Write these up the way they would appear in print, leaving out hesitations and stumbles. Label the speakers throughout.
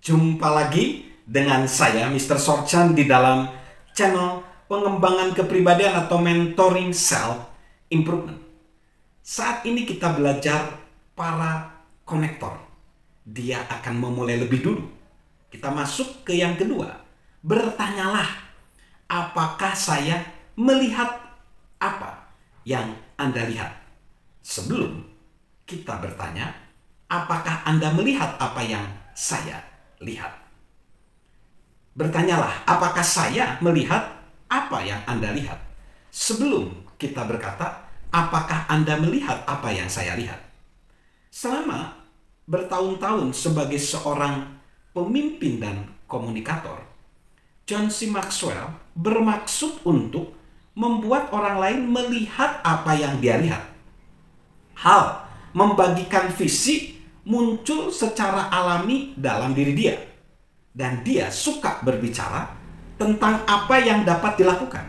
Speaker 1: Jumpa lagi dengan saya, Mr. Sorchan, di dalam channel pengembangan kepribadian atau mentoring self improvement. Saat ini kita belajar para konektor. Dia akan memulai lebih dulu. Kita masuk ke yang kedua. Bertanyalah, apakah saya melihat apa yang Anda lihat? Sebelum kita bertanya, apakah Anda melihat apa yang saya lihat? Bertanyalah, apakah saya melihat apa yang Anda lihat? Sebelum kita berkata, apakah Anda melihat apa yang saya lihat? Selama bertahun-tahun sebagai seorang pemimpin dan komunikator, John C. Maxwell bermaksud untuk membuat orang lain melihat apa yang dia lihat. Hal membagikan visi muncul secara alami dalam diri dia. Dan dia suka berbicara tentang apa yang dapat dilakukan.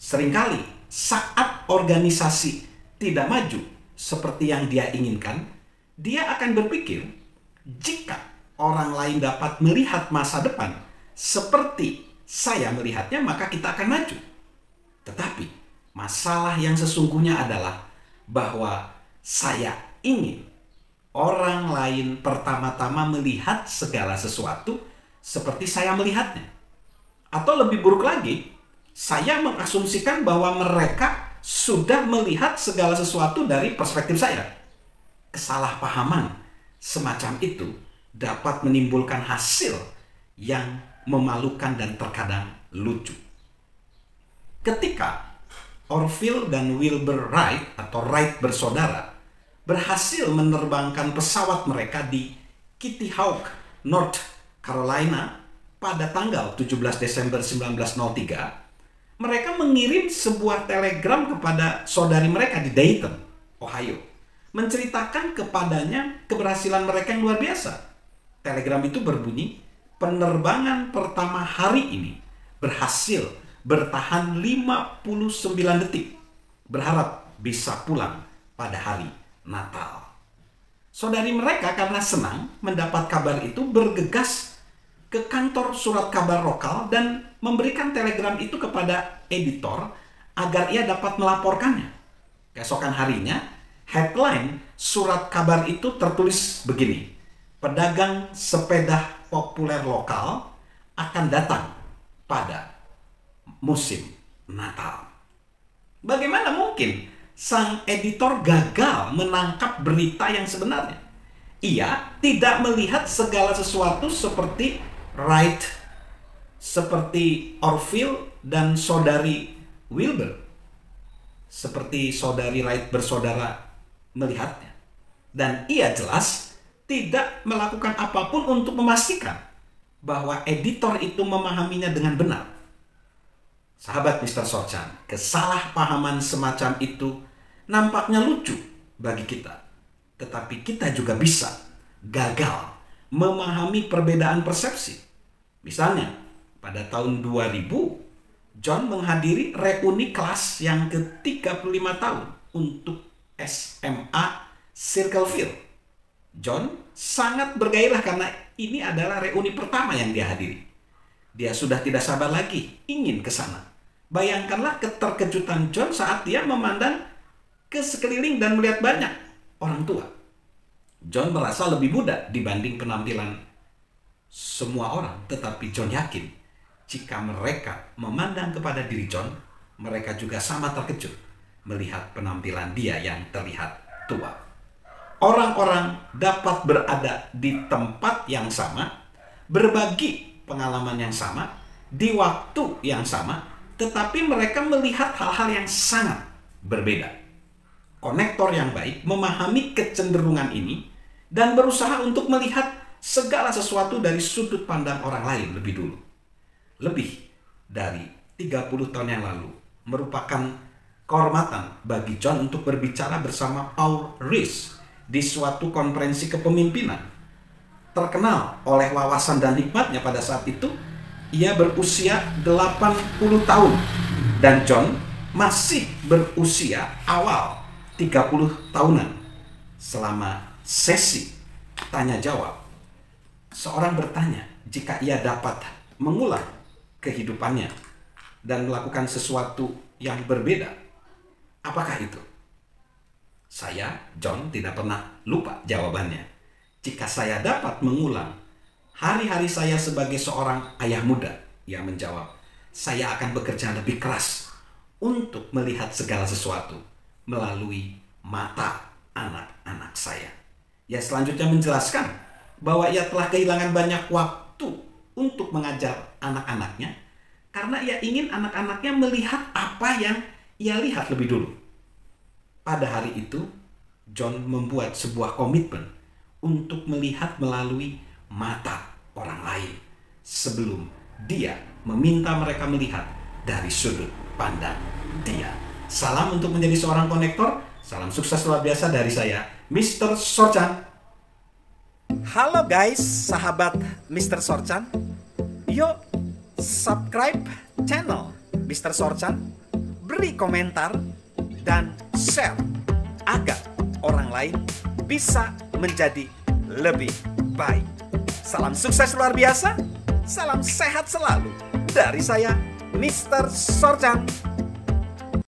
Speaker 1: Seringkali saat organisasi tidak maju seperti yang dia inginkan, dia akan berpikir, jika orang lain dapat melihat masa depan seperti saya melihatnya, maka kita akan maju. Tetapi masalah yang sesungguhnya adalah bahwa saya ingin orang lain pertama-tama melihat segala sesuatu seperti saya melihatnya. Atau lebih buruk lagi, saya mengasumsikan bahwa mereka sudah melihat segala sesuatu dari perspektif saya. Kesalahpahaman semacam itu dapat menimbulkan hasil yang memalukan dan terkadang lucu. Ketika Orville dan Wilbur Wright atau Wright bersaudara berhasil menerbangkan pesawat mereka di Kitty Hawk, North Carolina pada tanggal 17 Desember 1903, mereka mengirim sebuah telegram kepada saudari mereka di Dayton, Ohio, menceritakan kepadanya keberhasilan mereka yang luar biasa. Telegram itu berbunyi, penerbangan pertama hari ini berhasil bertahan 59 detik, berharap bisa pulang pada hari Natal. Saudari mereka karena senang mendapat kabar itu bergegas ke kantor surat kabar lokal dan memberikan telegram itu kepada editor agar ia dapat melaporkannya. Keesokan harinya, headline surat kabar itu tertulis begini, pedagang sepeda populer lokal akan datang pada musim Natal. Bagaimana mungkin sang editor gagal menangkap berita yang sebenarnya? Ia tidak melihat segala sesuatu seperti Wright, seperti Orville dan saudari Wilbur, seperti saudari Wright bersaudara melihatnya. Dan ia jelas tidak melakukan apapun untuk memastikan bahwa editor itu memahaminya dengan benar. Sahabat Mr. Sorchan, kesalahpahaman semacam itu nampaknya lucu bagi kita. Tetapi kita juga bisa gagal memahami perbedaan persepsi. Misalnya, pada tahun 2000, John menghadiri reuni kelas yang ke-35 tahun untuk SMA Circleville. John sangat bergairah karena ini adalah reuni pertama yang dia hadiri. Dia sudah tidak sabar lagi ingin ke sana. Bayangkanlah keterkejutan John saat dia memandang ke sekeliling dan melihat banyak orang tua. John merasa lebih muda dibanding penampilan semua orang, tetapi John yakin jika mereka memandang kepada diri John, mereka juga sama terkejut melihat penampilan dia yang terlihat tua. Orang-orang dapat berada di tempat yang sama, berbagi pengalaman yang sama, di waktu yang sama, tetapi mereka melihat hal-hal yang sangat berbeda. Konektor yang baik memahami kecenderungan ini dan berusaha untuk melihat segala sesuatu dari sudut pandang orang lain lebih dulu. Lebih dari 30 tahun yang lalu merupakan kehormatan bagi John untuk berbicara bersama Paul Rees di suatu konferensi kepemimpinan. Terkenal oleh wawasan dan hikmatnya pada saat itu, ia berusia 80 tahun dan John masih berusia awal 30 tahunan. Selama sesi tanya jawab, Seorang bertanya, jika ia dapat mengulang kehidupannya dan melakukan sesuatu yang berbeda, apakah itu? Saya, John, tidak pernah lupa jawabannya. Jika saya dapat mengulang hari-hari saya sebagai seorang ayah muda, ia menjawab, saya akan bekerja lebih keras untuk melihat segala sesuatu melalui mata anak-anak saya. Ia selanjutnya menjelaskan bahwa ia telah kehilangan banyak waktu untuk mengajar anak-anaknya karena ia ingin anak-anaknya melihat apa yang ia lihat lebih dulu. Pada hari itu, John membuat sebuah komitmen untuk melihat melalui mata orang lain sebelum dia meminta mereka melihat dari sudut pandang dia. Salam untuk menjadi seorang konektor. Salam sukses luar biasa dari saya, Mr. Sorchan. Halo guys, sahabat Mr. Sorchan. Yuk subscribe channel Mr. Sorchan, beri komentar dan share agar orang lain bisa menjadi lebih baik. Salam sukses luar biasa, salam sehat selalu dari saya, Mr. Sorchan.